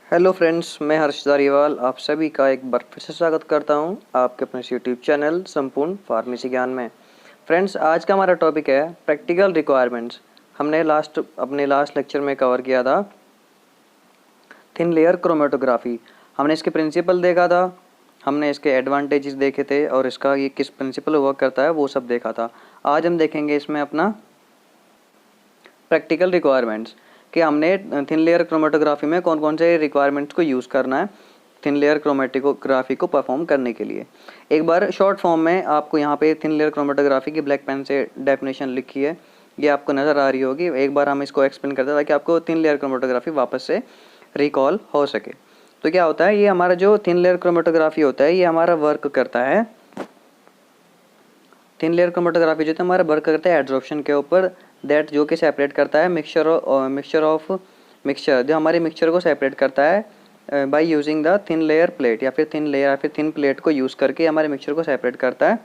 Hello friends, मैं हर्ष धारीवाल आप सभी का एक बार फिर से स्वागत करता हूं आपके अपने यूट्यूब चैनल संपूर्ण फार्मेसी ज्ञान में। फ्रेंड्स, आज का हमारा टॉपिक है प्रैक्टिकल रिक्वायरमेंट्स। हमने अपने लास्ट लेक्चर में कवर किया था थिन लेयर क्रोमेटोग्राफी। हमने इसके प्रिंसिपल देखा था, हमने इसके एडवांटेजेस देखे थे और इसका ये किस प्रिंसिपल वर्क करता है वो सब देखा था। आज हम देखेंगे इसमें अपना प्रैक्टिकल रिक्वायरमेंट्स कि हमने थिन लेयर क्रोमेटोग्राफी में कौन कौन से रिक्वायरमेंट्स को यूज़ करना है थिन लेयर क्रोमेटोग्राफी को परफॉर्म करने के लिए। एक बार शॉर्ट फॉर्म में आपको यहाँ पे थिन लेयर क्रोमेटोग्राफी की ब्लैक पेन से डेफिनेशन लिखी है, ये आपको नज़र आ रही होगी। एक बार हम इसको एक्सप्लेन करते हैं ताकि आपको थिन लेयर क्रोमेटोग्राफी वापस से रिकॉल हो सके। तो क्या होता है, ये हमारा जो थिन लेयर क्रोमेटोग्राफी होता है ये हमारा वर्क करता है, थिन लेयर क्रोमेटोग्राफी जो है हमारा वर्क करता है एड्जॉर्प्शन के ऊपर, दैट जो कि सेपरेट करता है मिक्सचर जो हमारे मिक्सचर को सेपरेट करता है by using the thin layer plate या फिर थिन प्लेट को यूज़ करके हमारे मिक्सचर को सेपरेट करता है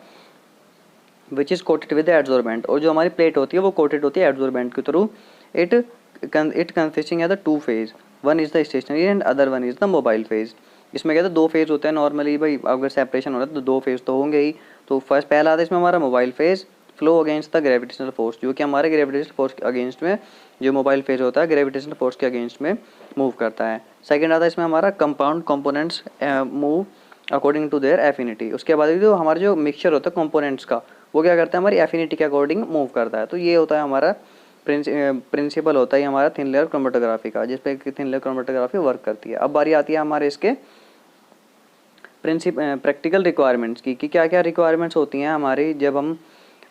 which is coated with adsorbent. और जो हमारी प्लेट होती है वो कोटेड होती है एड्जॉर्बेंट के थ्रू। इट कंसिस्टिंग है the two phase, one is the stationary and other one is the mobile phase. इसमें कहते हैं दो फेज होते हैं नॉर्मली, भाई अगर सेपरेशन हो रहा है तो दो फेज तो होंगे ही। तो फर्स्ट पहला आता है इसमें हमारा mobile phase, flow against the gravitational force, जो कि हमारे ग्रेविटेशनल फोर्स के अगेंस्ट में, जो मोबाइल फेज होता है ग्रेविटेशनल फोर्स के अगेंस्ट में मूव करता है। सेकंड आता है इसमें हमारा compound components move according to their affinity. उसके बाद जो हमारा जो मिक्सचर होता है कंपोनेंट्स का वो क्या करता है हमारी एफिनिटी के अकॉर्डिंग मूव करता है। तो ये होता है हमारा प्रिंसिपल होता है हमारा थिन लेयर क्रोमेटोग्राफी का, जिस पे थिन लेयर क्रोमेटोग्राफी वर्क करती है। अब बारी आती है हमारे इसके प्रैक्टिकल रिक्वायरमेंट्स की कि क्या क्या रिक्वायरमेंट्स होती हैं हमारी जब हम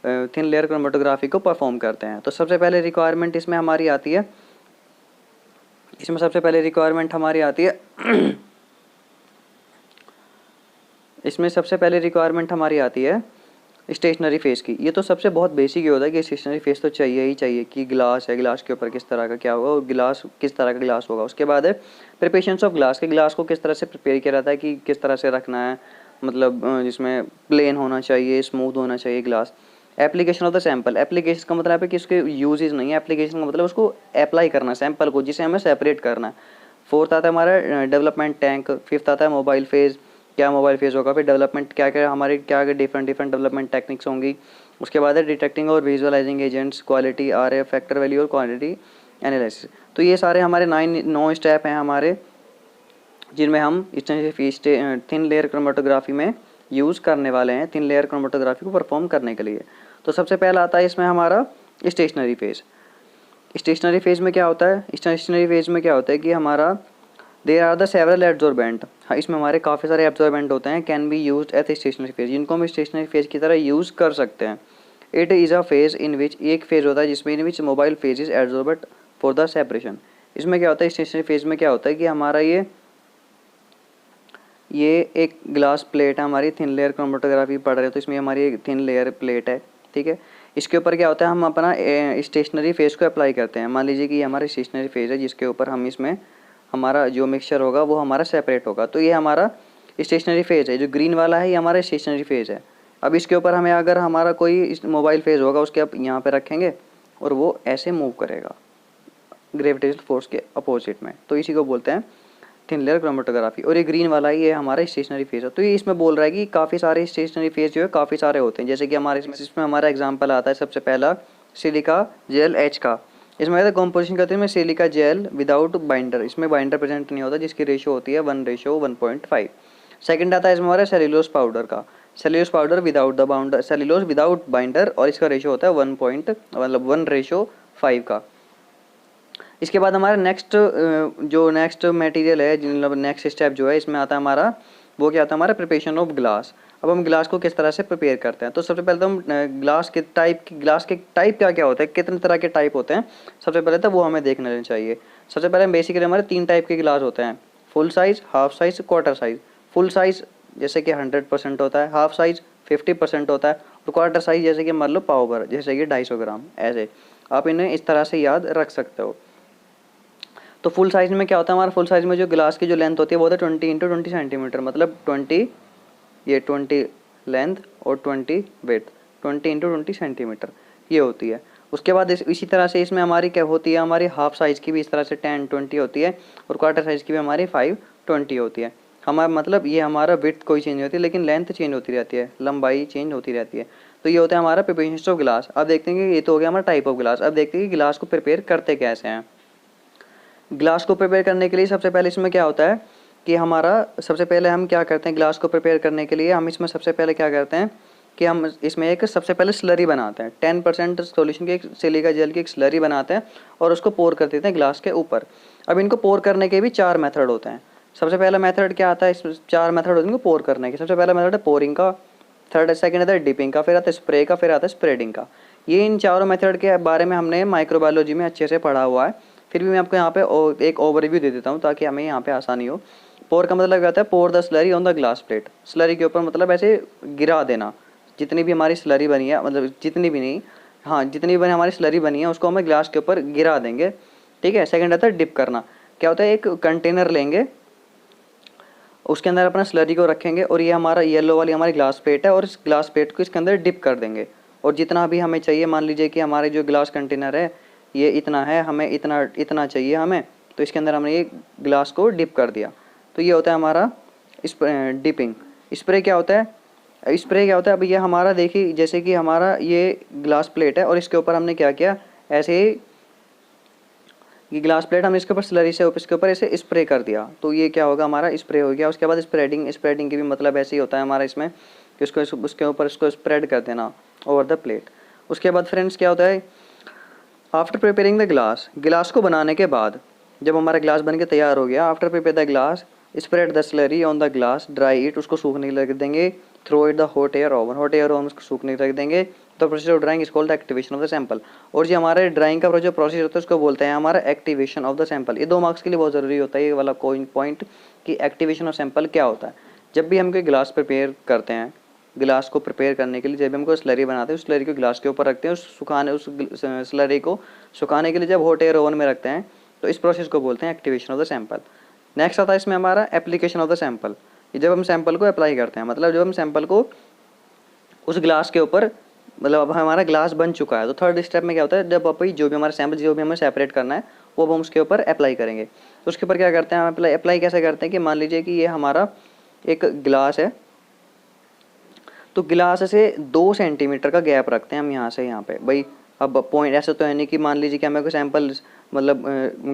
थिन लेयर क्रोमेटोग्राफी को परफॉर्म करते हैं। तो सबसे पहले रिक्वायरमेंट इसमें हमारी आती है, इसमें सबसे पहले रिक्वायरमेंट हमारी आती है स्टेशनरी फेस की। ये तो सबसे बहुत बेसिक ही होता है कि स्टेशनरी फेस तो चाहिए ही चाहिए कि ग्लास है, ग्लास के ऊपर किस तरह का क्या होगा और गिलास किस तरह का ग्लास होगा। उसके बाद है प्रिपरेशंस ऑफ ग्लास, के ग्लास को किस तरह से प्रिपेयर किया जाता है कि किस तरह से रखना है, मतलब जिसमें प्लेन होना चाहिए, स्मूथ होना चाहिए glass. Application of the sample, application का मतलब है कि उसके यूजेज नहीं है, एप्लीकेशन का मतलब उसको अप्लाई करना सैंपल को जिसे हमें सेपरेट करना है। फोर्थ आता है हमारा डेवलपमेंट टैंक। फिफ्थ आता है मोबाइल फेज, क्या मोबाइल फेज होगा, फिर डेवलपमेंट क्या क्या हमारे क्या डिफरेंट डेवलपमेंट टेक्निक्स होंगी। उसके बाद है डिटेक्टिंग और visualising agents, quality, RF, factor value और क्वांटिटी एनालिसिस। तो ये सारे हमारे 9 स्टेप हैं हमारे, जिनमें हम इस तरह से थिन लेयर क्रोमेटोग्राफी में यूज़ करने वाले हैं थिन लेयर क्रोमेटोग्राफी को परफॉर्म करने के लिए। तो सबसे पहला आता है इसमें हमारा स्टेशनरी फेज। स्टेशनरी फेज में क्या होता है, स्टेशनरी फेज में क्या होता है कि हमारा there are the several absorbent, हाँ इसमें हमारे काफ़ी सारे एब्जॉर्बेंट होते हैं, can be used at stationary phase, जिनको हम स्टेशनरी फेज की तरह यूज़ कर सकते हैं। It is a phase in which, एक फेज होता है जिसमें in which mobile phase is absorbed for the separation. इसमें क्या होता है स्टेशनरी फेज में क्या होता है कि हमारा ये एक ग्लास प्लेट है, हमारी थिन लेयर क्रोमेटोग्राफी पढ़ रहे हो तो इसमें हमारी एक थिन लेयर प्लेट है, ठीक है। इसके ऊपर क्या होता है हम अपना स्टेशनरी फेज को अप्लाई करते हैं। मान लीजिए कि ये हमारा स्टेशनरी फेज है जिसके ऊपर हम इसमें हमारा जो मिक्सचर होगा वो हमारा सेपरेट होगा। तो ये हमारा स्टेशनरी फेज है, जो ग्रीन वाला है ये हमारा स्टेशनरी फेज है। अब इसके ऊपर हमें अगर हमारा कोई मोबाइल फेज होगा उसके आप यहाँ पे रखेंगे और वो ऐसे मूव करेगा ग्रेविटेशनल फोर्स के अपोजिट में, तो इसी को बोलते हैं थिन लेयर क्रोमेटोग्राफी। और ये ग्रीन वाला ये हमारा स्टेशनरी फेज है। तो ये इसमें बोल रहा है कि काफ़ी सारे स्टेशनरी फेज जो है काफ़ी सारे होते हैं, जैसे कि हमारे इसमें हमारा एग्जांपल आता है सबसे पहला सिलिका जेल एच का। इसमें कहते हैं कॉम्पोजिशन करते हैं सिलिका जेल विदाउट बाइंडर, इसमें बाइंडर प्रेजेंट नहीं होता जिसकी रेशो होती है 1:1.5। सेकंड आता है इसमें हमारा सेल्यूलोज पाउडर का, cellulose powder without the binder, cellulose without binder और इसका रेशो होता है 1:1:5 का। इसके बाद हमारा नेक्स्ट मटेरियल है, मतलब नेक्स्ट स्टेप जो है इसमें आता है हमारा, वो क्या आता है हमारा प्रिपरेशन ऑफ ग्लास। अब हम ग्लास को किस तरह से प्रिपेयर करते हैं, तो सबसे पहले तो हम ग्लास के टाइप क्या क्या होता है, कितने तरह के टाइप होते हैं, सबसे पहले तो वो हमें देखना चाहिए। सबसे पहले बेसिकली हमारे 3 टाइप के ग्लास होते हैं, full size, half size, quarter size. Full size जैसे कि 100% होता है, हाफ साइज 50% होता है और क्वार्टर साइज जैसे कि मान लो पाव भर जैसे कि 250 ग्राम, ऐसे आप इन्हें इस तरह से याद रख सकते हो। तो फुल साइज में क्या होता है हमारा, फुल साइज में जो ग्लास की जो लेंथ होती है वो होता है 20 × 20 सेंटीमीटर, मतलब 20 लेंथ और 20 विड्थ, 20 × 20 सेंटीमीटर ये होती है। उसके बाद इसी तरह से इसमें हमारी क्या होती है, हमारी हाफ साइज़ की भी इस तरह से 10-20 होती है और क्वार्टर साइज़ की भी हमारी 5-20 होती है। हमारा मतलब ये हमारा विड्थ कोई चेंज नहीं होती, लेकिन लेंथ चेंज होती रहती है, लंबाई चेंज होती रहती है। तो ये होता है हमारा प्रिपरेशन ऑफ ग्लास। अब देखते हैं कि ये तो हो गया हमारा टाइप ऑफ ग्लास। अब देखते हैं कि ग्लास को प्रिपेयर करते कैसे हैं। ग्लास को प्रिपेयर करने के लिए सबसे पहले इसमें क्या होता है कि हमारा सबसे पहले हम क्या करते हैं, ग्लास को प्रिपेयर करने के लिए हम इसमें सबसे पहले क्या करते हैं कि हम इसमें एक सबसे पहले स्लरी बनाते हैं। 10% सॉल्यूशन के एक सिलिका जेल की एक स्लरी बनाते हैं और उसको पोर कर देते हैं ग्लास के ऊपर। अब इनको पोर करने के भी 4 मेथड होते हैं। सबसे पहला मेथड क्या आता है, इसमें 4 मेथड होते हैं इनको पोर करने के। सबसे पहला मेथड है पोरिंग का, सेकंड आता है डिपिंग का, फिर आता है स्प्रे का, फिर आता है स्प्रेडिंग का। ये इन चारों मेथड के बारे में हमने माइक्रोबायोलॉजी में अच्छे से पढ़ा हुआ है, फिर भी मैं आपको यहाँ पे एक ओवरव्यू दे देता हूँ ताकि हमें यहाँ पे आसानी हो। पोर का मतलब क्या होता है, pour the slurry on the glass plate. Slurry के ऊपर मतलब ऐसे गिरा देना, जितनी भी हमारी स्लरी बनी है, मतलब जितनी भी नहीं, हाँ जितनी भी हमारी स्लरी बनी है उसको हमें ग्लास के ऊपर गिरा देंगे, ठीक है। सेकंड आता है डिप करना। क्या होता है, एक कंटेनर लेंगे, उसके अंदर अपना स्लरी को रखेंगे और ये हमारा येलो वाली हमारी ग्लास प्लेट है और इस ग्लास प्लेट को इसके अंदर डिप कर देंगे और जितना भी हमें चाहिए, मान लीजिए कि हमारे जो ग्लास कंटेनर है ये इतना है, हमें इतना इतना चाहिए हमें, तो इसके अंदर हमने ये ग्लास को डिप कर दिया। तो ये होता है हमारा डिपिंग। स्प्रे क्या होता है, स्प्रे क्या होता है, अब ये हमारा देखिए जैसे कि हमारा ये ग्लास प्लेट है और इसके ऊपर हमने क्या किया, ऐसे ही ये ग्लास प्लेट हम इसके ऊपर स्लरी से इसके ऊपर ऐसे स्प्रे कर दिया, तो ये क्या होगा, हमारा स्प्रे हो गया। उसके बाद स्प्रेडिंग, स्प्रेडिंग की भी मतलब ऐसे ही होता है हमारा इसमें कि उसको उसके ऊपर इसको स्प्रेड कर देना ओवर द प्लेट। उसके बाद फ्रेंड्स क्या होता है, आफ्टर प्रिपेयरिंग द ग्लास, गिलास को बनाने के बाद जब हमारा ग्लास बन के तैयार हो गया, after prepare the glass spread the slurry on the glass, dry it, उसको सूखने रख देंगे, through it the hot air oven, hot air oven उसको सूखने रख देंगे। तो process of drying is called the activation of the sample. और जो हमारे ड्राइंग का जो प्रोसेस होता है उसको बोलते हैं हमारा एक्टिवेशन ऑफ द सैंपल। ये 2 मार्क्स के लिए बहुत ज़रूरी होता है ये वाला कोई पॉइंट कि एक्टिवेशन ऑफ सैंपल क्या होता है। जब भी हम कोई ग्लास प्रिपेयर करते हैं, ग्लास को प्रिपेयर करने के लिए जब हम कोई स्लरी बनाते हैं, उस स्लरी को ग्लास के ऊपर रखते हैं, उस स्लरी को सुखाने के लिए जब हॉट एयर ओवन में रखते हैं, तो इस प्रोसेस को बोलते हैं activation of the sample. Next आता है इसमें हमारा एप्लीकेशन ऑफ द सैंपल। जब हम सैंपल को अप्लाई करते हैं, मतलब जब हम सैंपल को उस ग्लास के ऊपर, मतलब अब हमारा ग्लास बन चुका है, तो थर्ड स्टेप में क्या होता है, जब अभी जो भी हमारा सैंपल जो भी हमें सेपरेट करना है वो हम उसके ऊपर अप्लाई करेंगे। तो उसके ऊपर क्या करते हैं, हम अप्लाई कैसे करते हैं कि मान लीजिए कि ये हमारा एक गिलास है, तो गिलास से 2 सेंटीमीटर का गैप रखते हैं हम यहाँ से यहाँ पे। भाई अब पॉइंट ऐसा तो है नहीं कि मान लीजिए कि हमें कोई सैंपल मतलब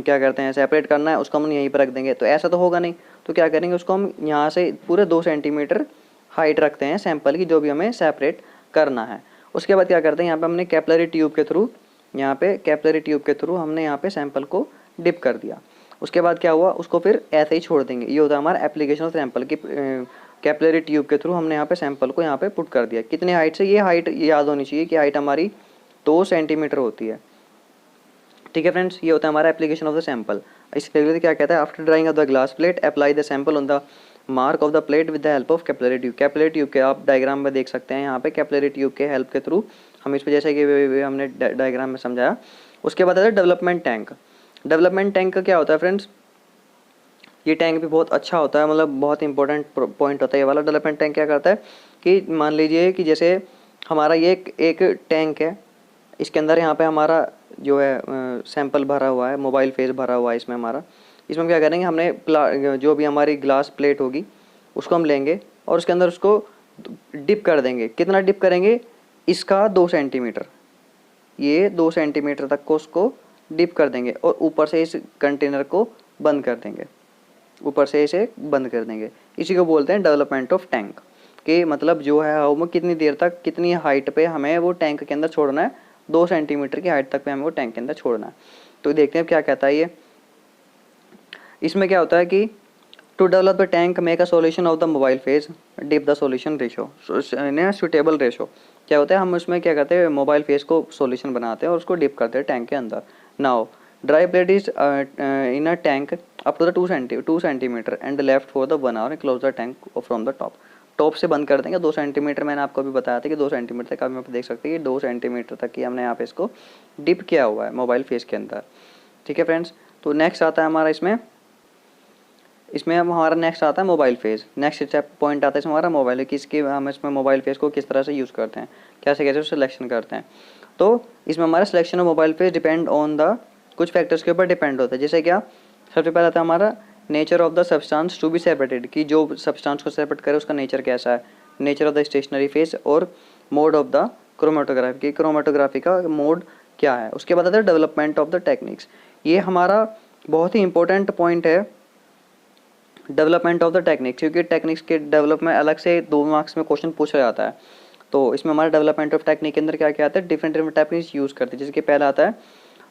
क्या करते हैं सेपरेट करना है, उसको हम यहीं पर रख देंगे, तो ऐसा तो होगा नहीं। तो क्या करेंगे, उसको हम यहाँ से पूरे 2 सेंटीमीटर हाइट रखते हैं सैंपल की, जो भी हमें सेपरेट करना है। उसके बाद क्या करते हैं, यहाँ पे हमने कैपिलरी ट्यूब के थ्रू, यहाँ पे कैपिलरी ट्यूब के थ्रू हमने यहाँ पे सैंपल को डिप कर दिया। उसके बाद क्या हुआ, उसको फिर ऐसे ही छोड़ देंगे। ये होता है हमारा एप्लीकेशन ऑफ सैंपल की। कैपिलरी ट्यूब के थ्रू हमने यहाँ पे सैंपल को यहाँ पे पुट कर दिया। कितने हाइट से, ये हाइट याद होनी चाहिए कि हाइट हमारी 2 सेंटीमीटर होती है, ठीक है फ्रेंड्स। ये होता है हमारा एप्लीकेशन ऑफ द सैंपल। इसके क्या कहता है, after drying of the glass plate apply the sample on the mark of the plate with the help of capillary tube. Capillary tube के आप डायग्राम में देख सकते हैं, यहाँ पे कैपिलरी ट्यूब के हेल्प के थ्रू हम इस पर जैसे कि हमने डायग्राम में समझाया। उसके बाद आता है डेवलपमेंट टैंक। डेवलपमेंट टैंक का क्या होता है फ्रेंड्स, ये टैंक भी बहुत अच्छा होता है, मतलब बहुत इंपॉर्टेंट पॉइंट होता है ये वाला। डेवलपमेंट टैंक क्या करता है कि मान लीजिए कि जैसे हमारा ये एक टैंक है, इसके अंदर यहाँ पे हमारा जो है सैंपल भरा हुआ है, मोबाइल फेस भरा हुआ है इसमें हमारा। इसमें हम क्या करेंगे, हमने जो भी हमारी ग्लास प्लेट होगी उसको हम लेंगे और उसके अंदर उसको डिप कर देंगे। कितना डिप करेंगे, इसका 2 सेंटीमीटर, ये 2 सेंटीमीटर तक को उसको डिप कर देंगे और ऊपर से इस कंटेनर को बंद कर देंगे, ऊपर से इसे बंद कर देंगे। इसी को बोलते हैं डेवलपमेंट ऑफ टैंक। कि मतलब जो है वो कितनी देर तक, कितनी हाइट पे हमें वो टैंक के अंदर छोड़ना है, 2 सेंटीमीटर की हाइट तक पे हमें वो टैंक के अंदर छोड़ना है। तो देखते हैं क्या कहता है ये। इसमें क्या होता है कि to develop the tank make a solution of the mobile phase dip the solution ratio in suitable ratio. क्या होता है, हम उसमें क्या करते हैं, मोबाइल फेस को सॉल्यूशन बनाते हैं और उसको डिप करते हैं टैंक के अंदर। Now dry plate is in a tank up to the 2 centimetre and left for the 1 hour and close the tank from the top. Top से बंद कर देंगे 2 सेंटीमीटर। मैंने आपको अभी बताया था कि 2 सेंटीमीटर तक आप यहाँ पे देख सकते हैं कि 2 सेंटीमीटर तक ही हमने यहाँ पे इसको डिप किया हुआ है मोबाइल फेस के अंदर, ठीक है फ्रेंड्स। तो नेक्स्ट आता है हमारा इसमें अब हमारा नेक्स्ट आता है mobile face. Next step point आता है इसमें हमारा मोबाइल, किसके हम इसमें मोबाइल फेस को किस तरह से यूज़ करते हैं, कैसे कैसे सिलेक्शन करते हैं। तो इसमें हमारा selection of mobile face depend on the कुछ फैक्टर्स के ऊपर डिपेंड होता है। जैसे क्या, सबसे पहला था हमारा nature of the substance to be separated, कि जो सब्सटेंस को सेपरेट करे उसका नेचर कैसा है, nature of the stationary phase, और मोड ऑफ द क्रोमेटोग्राफी, की क्रोमेटोग्राफी का मोड क्या है। उसके बाद आता है डेवलपमेंट ऑफ द टेक्निक्स। ये हमारा बहुत ही इंपॉर्टेंट पॉइंट है, डेवलपमेंट ऑफ द टेक्निक्स, क्योंकि टेक्निक्स के डेवलपमेंट अलग से 2 मार्क्स में क्वेश्चन पूछा जाता है। तो इसमें हमारा डेवलपमेंट ऑफ टेक्निक के अंदर क्या क्या आता है, डिफरेंट डिफरेंट टेक्निक्स यूज़ करते हैं। जैसे कि पहला आता है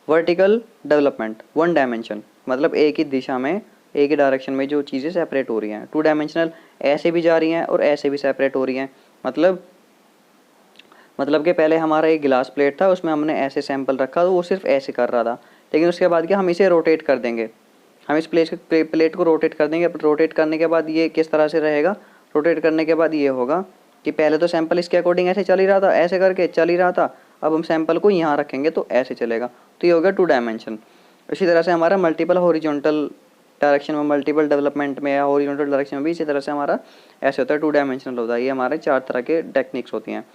वर्टिकल डेवलपमेंट, 1 डायमेंशन, मतलब एक ही दिशा में, एक ही डायरेक्शन में जो चीज़ें सेपरेट हो रही हैं। 2 डायमेंशनल, ऐसे भी जा रही हैं और ऐसे भी सेपरेट हो रही हैं। मतलब कि पहले हमारा एक गिलास प्लेट था, उसमें हमने ऐसे सैंपल रखा तो वो सिर्फ ऐसे कर रहा था, लेकिन उसके बाद क्या, हम इसे रोटेट कर देंगे, हम इस प्लेट को रोटेट कर देंगे। रोटेट करने के बाद ये किस तरह से रहेगा, रोटेट करने के बाद ये होगा कि पहले तो सैंपल इसके अकॉर्डिंग ऐसे चल ही रहा था, ऐसे करके चल ही रहा था, अब हम सैंपल को यहाँ रखेंगे तो ऐसे चलेगा, तो ये हो गया 2 डायमेंशन। इसी तरह से हमारा मल्टीपल हॉरिजॉन्टल डायरेक्शन में, मल्टीपल डेवलपमेंट में या हॉरिजॉन्टल डायरेक्शन में भी इसी तरह से हमारा ऐसे होता है, 2 डायमेंशनल होता है। ये हमारे 4 तरह के टेक्निक्स होती हैं।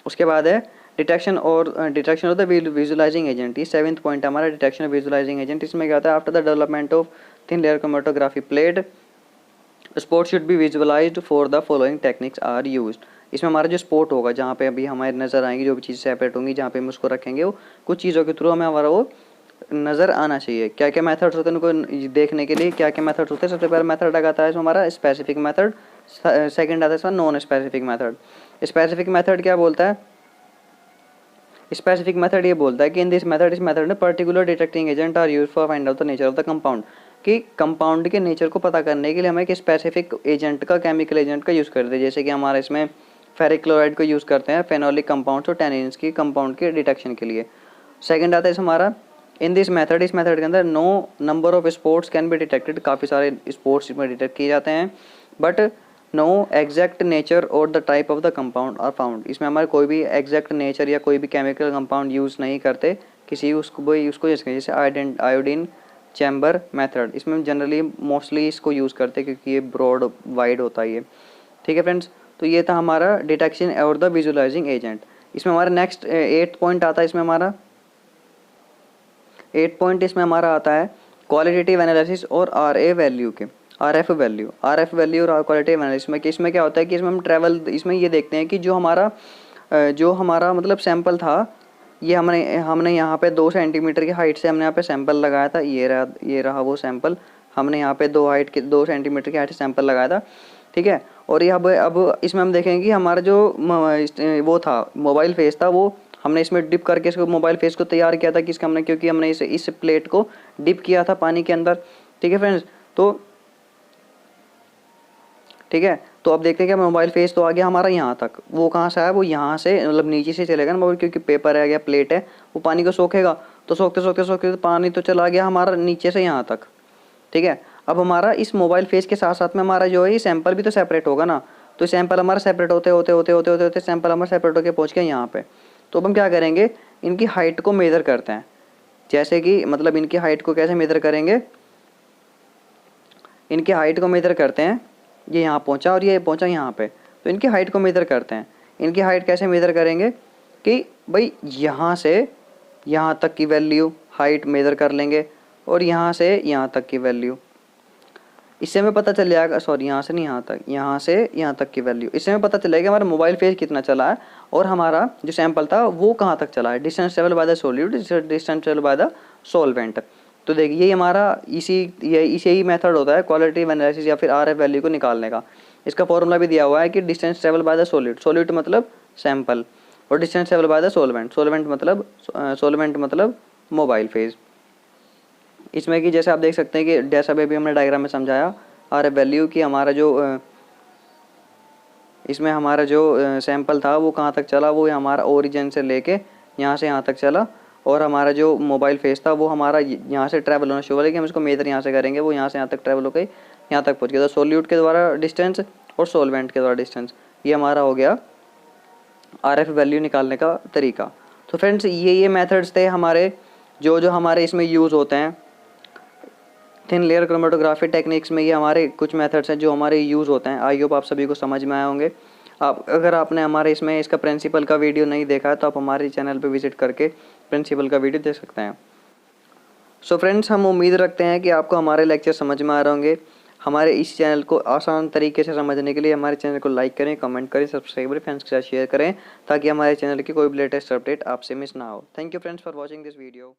उसके बाद है detection of the visualising agent. ये 7th पॉइंट हमारा डिटेक्शन ऑफ विजुअलाइजिंग एजेंट। इसमें क्या होता है, after the development of thin layer chromatography plate spot should be visualised for the following techniques are used. इसमें हमारा जो स्पॉट होगा, जहाँ पे अभी हमारे नज़र आएंगी, जो भी चीज़ सेपरेट होंगी, जहाँ पे हम उसको रखेंगे, वो कुछ चीज़ों के थ्रू हमें हमारा वो नज़र आना चाहिए। क्या क्या मेथड्स होते हैं उनको देखने के लिए, क्या क्या मेथड्स होते हैं। सबसे पहला मेथड आता है हमारा स्पेसिफिक मेथड, सेकंड आता है इसमें non specific method. Specific method क्या बोलता है, स्पेसिफिक मेथड ये बोलता है कि इन दिस मेथड, इस मेथड में particular detecting agent are use for find out the nature of the compound, कि कंपाउंड के नेचर को पता करने के लिए हमें एक स्पेसिफिक एजेंट का, केमिकल एजेंट का यूज़ करते हैं। जैसे कि हमारे इसमें फेरिक क्लोराइड को यूज़ करते हैं फेनोलिक कंपाउंड्स और टैनिन्स की कंपाउंड के डिटेक्शन के लिए। सेकंड आता है हमारा इन दिस मेथड, इस मेथड के अंदर no number of spots can be detected, काफ़ी सारे स्पोर्ट्स इसमें डिटेक्ट किए जाते हैं, बट नो एग्जैक्ट नेचर और the type of the compound are found. इसमें हमारे कोई भी एग्जैक्ट नेचर या कोई भी केमिकल कंपाउंड यूज़ नहीं करते किसी उसको जैसे आयोडीन चैम्बर मेथड। इसमें जनरली मोस्टली इसको यूज़ करते हैं क्योंकि ये ब्रॉड वाइड होता है ये। ठीक है फ्रेंड्स, तो ये था हमारा डिटेक्शन और द विजुअलाइजिंग एजेंट। इसमें हमारा नेक्स्ट 8th पॉइंट आता है, इसमें हमारा 8th पॉइंट इसमें हमारा आता है क्वालिटेटिव एनालिसिस और आरएफ वैल्यू और क्वालिटेटिव एनालिसिस में। कि इसमें क्या होता है कि इसमें हम इसमें ये देखते हैं कि जो हमारा मतलब सैंपल था, ये हमने यहाँ पे 2 सेंटीमीटर की हाइट से हमने यहाँ पे सैंपल लगाया था, ये रहा वो सैंपल, हमने यहाँ पे 2 सेंटीमीटर की हाइट से सैंपल लगाया था। ठीक है, और ये अब इसमें हम देखेंगे कि हमारा जो वो था मोबाइल फेस था, वो हमने इसमें डिप करके इसको मोबाइल फेस को तैयार किया था। किसका हमने, क्योंकि हमने इस प्लेट को डिप किया था पानी के अंदर। ठीक है फ्रेंड्स, तो ठीक है, तो अब देखते हैं कि मोबाइल फेस तो आ गया हमारा यहाँ तक, वो कहाँ से आया, वो यहाँ से मतलब नीचे से चलेगा ना मोबाइल, क्योंकि पेपर है या प्लेट है, वो पानी को सोखेगा, तो सोखते पानी तो चला गया हमारा नीचे से यहाँ तक। ठीक है, अब हमारा इस मोबाइल फेस के साथ साथ में हमारा जो है ये सैंपल भी तो सेपरेट होगा ना, तो सैंपल हमारा सेपरेट होते सैंपल हमारा सेपरेट होकर पहुँच गया यहाँ पे। तो अब हम क्या करेंगे, इनकी हाइट को मेज़र करते हैं। जैसे कि मतलब इनकी हाइट को कैसे मेज़र करेंगे, इनकी हाइट को मेज़र करते हैं, ये यहाँ पहुँचा और ये पहुँचा यहाँ पे, तो इनकी हाइट को मेज़र करते हैं। इनकी हाइट कैसे मेज़र करेंगे कि भाई यहाँ से यहाँ तक की वैल्यू हाइट मेज़र कर लेंगे और यहाँ से यहाँ तक की वैल्यू, इससे हमें पता चल जाएगा, सॉरी यहाँ से नहीं यहाँ तक, यहाँ से यहाँ तक की वैल्यू, इससे हमें पता चलेगा हमारा मोबाइल फेस कितना चला है और हमारा जो सैंपल था वो कहाँ तक चला है। Distance travel by the solute, distance travel by the solvent. तो देखिए ये हमारा इसी ही मेथड होता है क्वालिटेटिव एनालिसिस या फिर आरएफ वैल्यू को निकालने का। इसका फॉर्मूला भी दिया हुआ है कि distance travel by the solute मतलब सैंपल, और distance travel by the solvent मतलब मोबाइल फेज। इसमें कि जैसे आप देख सकते हैं कि जैसा भी हमने डायग्राम में समझाया आरएफ वैल्यू की, हमारा जो इसमें हमारा जो सैंपल था वो कहाँ तक चला, वो हमारा ओरिजिन से लेके यहाँ से यहाँ तक चला, और हमारा जो मोबाइल फेस था वो हमारा यहाँ से ट्रैवल होना शुरू हुआ, लेकिन हम इसको मेजर यहाँ से करेंगे, वो यहाँ से यहाँ तक ट्रैवल हो गई, यहाँ तक पहुँच गया। तो सॉल्यूट के द्वारा डिस्टेंस और सॉल्वेंट के द्वारा डिस्टेंस, ये हमारा हो गया आरएफ वैल्यू निकालने का तरीका। तो फ्रेंड्स ये मेथड्स थे हमारे जो हमारे इसमें यूज़ होते हैं थिन लेयर क्रोमेटोग्राफी टेक्निक्स में। ये हमारे कुछ मेथड्स हैं जो हमारे यूज़ होते हैं। आई होप आप सभी को समझ में आए होंगे। आप अगर आपने हमारे इसमें इसका प्रिंसिपल का वीडियो नहीं देखा है तो आप हमारे चैनल पे विजिट करके प्रिंसिपल का वीडियो देख सकते हैं। सो फ्रेंड्स, हम उम्मीद रखते हैं कि आपको हमारे लेक्चर समझ में आ रहे होंगे। हमारे इस चैनल को आसान तरीके से समझने के लिए हमारे चैनल को लाइक करें, कमेंट करें, सब्सक्राइब करें, फ्रेंड्स के साथ शेयर करें ताकि हमारे चैनल की कोई भी लेटेस्ट अपडेट आपसे मिस ना हो। Thank you friends for watching this video.